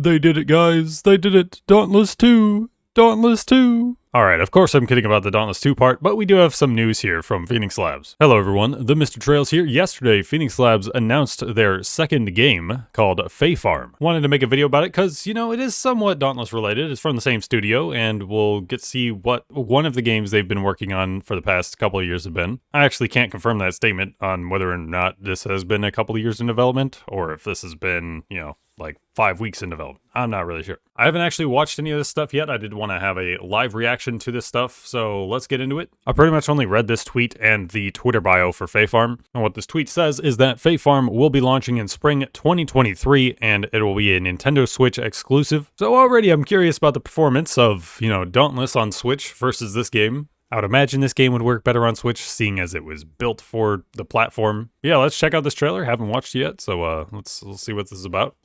They did it, guys. They did it. Dauntless 2. Dauntless 2. Alright, of course I'm kidding about the Dauntless 2 part, but we do have some news here from Phoenix Labs. Hello everyone, TheMrTrails here. Yesterday, Phoenix Labs announced their second game called Fae Farm. Wanted to make a video about it because, you know, it is somewhat Dauntless related. It's from the same studio, and we'll get to see what one of the games they've been working on for the past couple of years have been. I actually can't confirm that statement on whether or not this has been a couple of years in development, or if this has been, you know, like 5 weeks in development. I'm not really sure. I haven't actually watched any of this stuff yet. I did want to have a live reaction to this stuff, so let's get into it. I pretty much only read this tweet and the Twitter bio for Fae Farm, and what this tweet says is that Fae Farm will be launching in spring 2023, and it will be a Nintendo Switch exclusive. So already I'm curious about the performance of, you know, Dauntless on Switch versus this game. I would imagine this game would work better on Switch, seeing as it was built for the platform. Yeah, let's check out this trailer. Haven't watched it yet, so let's see what this is about.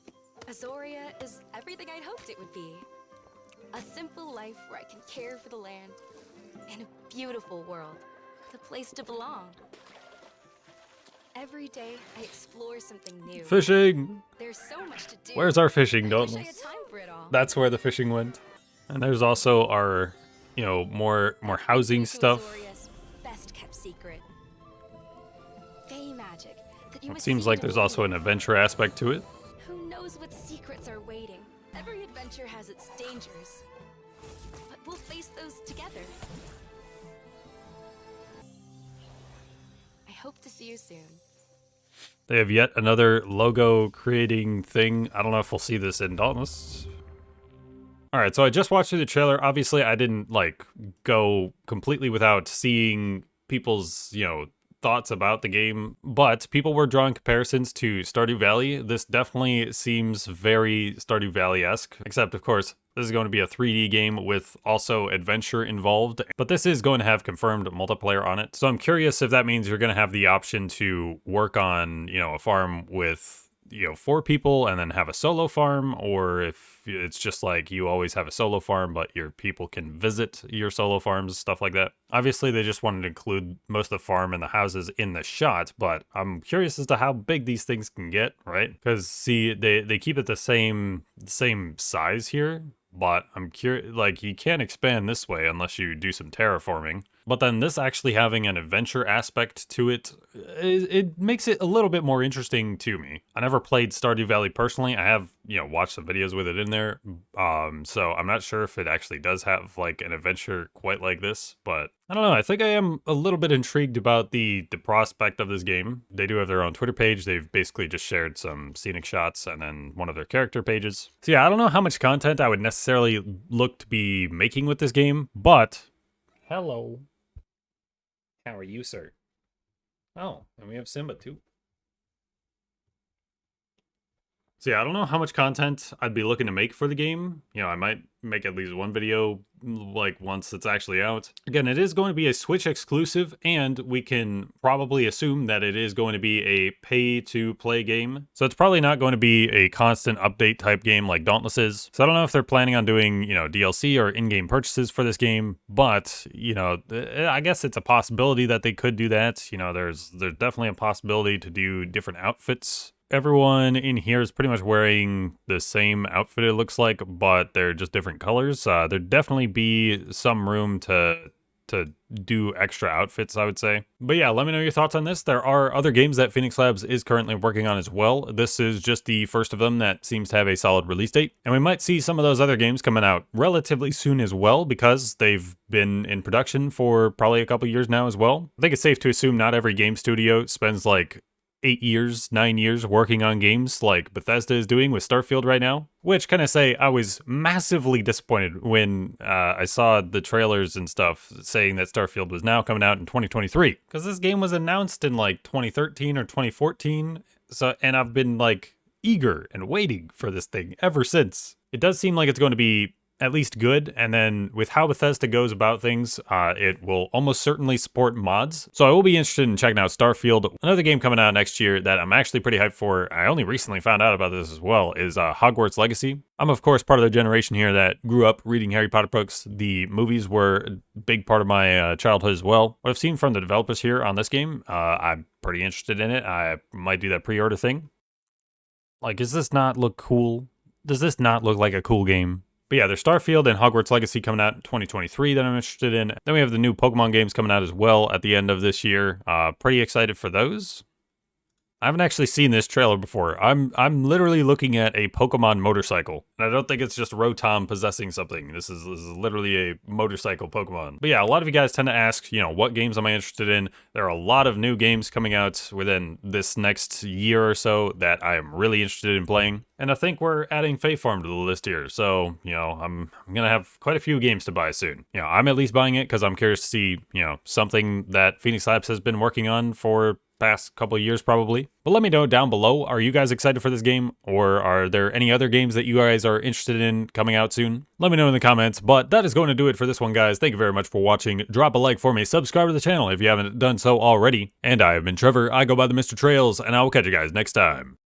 Azoria is everything I'd hoped it would be. A simple life where I can care for the land. In a beautiful world. The place to belong. Every day I explore something new. Fishing! There's so much to do. Where's our fishing, I wish I Dauntless? had time for it all. That's where the fishing went. And there's also our, you know, more housing Into stuff. Azoria's best kept secret. Fae magic that you It must seems see like to there's believe. also an adventure aspect to it. Who knows what secrets are waiting? Every adventure has its dangers. But we'll face those together. I hope to see you soon. They have yet another logo creating thing. I don't know if we'll see this in Dauntless. Alright, so I just watched through the trailer. Obviously, I didn't, like, go completely without seeing people's, you know, thoughts about the game, but people were drawing comparisons to Stardew Valley. This definitely seems very Stardew Valley-esque, except, of course, this is going to be a 3D game with also adventure involved, but this is going to have confirmed multiplayer on it. So I'm curious if that means you're going to have the option to work on, you know, a farm with, you know, 4 people and then have a solo farm, or if it's just like you always have a solo farm, but your people can visit your solo farms, stuff like that. Obviously, they just wanted to include most of the farm and the houses in the shot, but I'm curious as to how big these things can get, right? Because, see, they keep it the same size here, but I'm curious, like, you can't expand this way unless you do some terraforming. But then this actually having an adventure aspect to it, it makes it a little bit more interesting to me. I never played Stardew Valley personally. I have, you know, watched some videos with it in there. So I'm not sure if it actually does have like an adventure quite like this, but I don't know. I think I am a little bit intrigued about the prospect of this game. They do have their own Twitter page. They've basically just shared some scenic shots and then one of their character pages. So yeah, I don't know how much content I would necessarily look to be making with this game, but hello. How are you, sir? Oh, and we have Simba too. So yeah, I don't know how much content I'd be looking to make for the game. You know, I might make at least one video, like, once it's actually out. Again, it is going to be a Switch exclusive, and we can probably assume that it is going to be a pay-to-play game. So it's probably not going to be a constant update type game like Dauntless is. So I don't know if they're planning on doing, you know, DLC or in-game purchases for this game, but, you know, I guess it's a possibility that they could do that. You know, there's definitely a possibility to do different outfits. Everyone in here is pretty much wearing the same outfit, it looks like, but they're just different colors. There'd definitely be some room to do extra outfits, I would say. But yeah, let me know your thoughts on this. There are other games that Phoenix Labs is currently working on as well. This is just the first of them that seems to have a solid release date. And we might see some of those other games coming out relatively soon as well, because they've been in production for probably a couple years now as well. I think it's safe to assume not every game studio spends like 8 years, 9 years working on games like Bethesda is doing with Starfield right now. Which, can I say, I was massively disappointed when I saw the trailers and stuff saying that Starfield was now coming out in 2023. Because this game was announced in like 2013 or 2014. So, and I've been like eager and waiting for this thing ever since. It does seem like it's going to be at least good, and then with how Bethesda goes about things, it will almost certainly support mods. So I will be interested in checking out Starfield. Another game coming out next year that I'm actually pretty hyped for, I only recently found out about this as well, is Hogwarts Legacy. I'm of course part of the generation here that grew up reading Harry Potter books. The movies were a big part of my childhood as well. What I've seen from the developers here on this game, I'm pretty interested in it. I might do that pre-order thing. Like, does this not look cool? Does this not look like a cool game? But yeah, there's Starfield and Hogwarts Legacy coming out in 2023 that I'm interested in. Then we have the new Pokemon games coming out as well at the end of this year. Pretty excited for those. I haven't actually seen this trailer before. I'm literally looking at a Pokemon motorcycle. And I don't think it's just Rotom possessing something. This is literally a motorcycle Pokemon. But yeah, a lot of you guys tend to ask, you know, what games am I interested in? There are a lot of new games coming out within this next year or so that I am really interested in playing. And I think we're adding Fae Farm to the list here. So, you know, I'm gonna have quite a few games to buy soon. You know, I'm at least buying it because I'm curious to see, you know, something that Phoenix Labs has been working on for past couple of years probably. But let me know down below, are you guys excited for this game? Or are there any other games that you guys are interested in coming out soon? Let me know in the comments, but that is going to do it for this one, guys. Thank you very much for watching. Drop a like for me, subscribe to the channel if you haven't done so already. And I have been Trevor, I go by TheMrTrails, and I will catch you guys next time.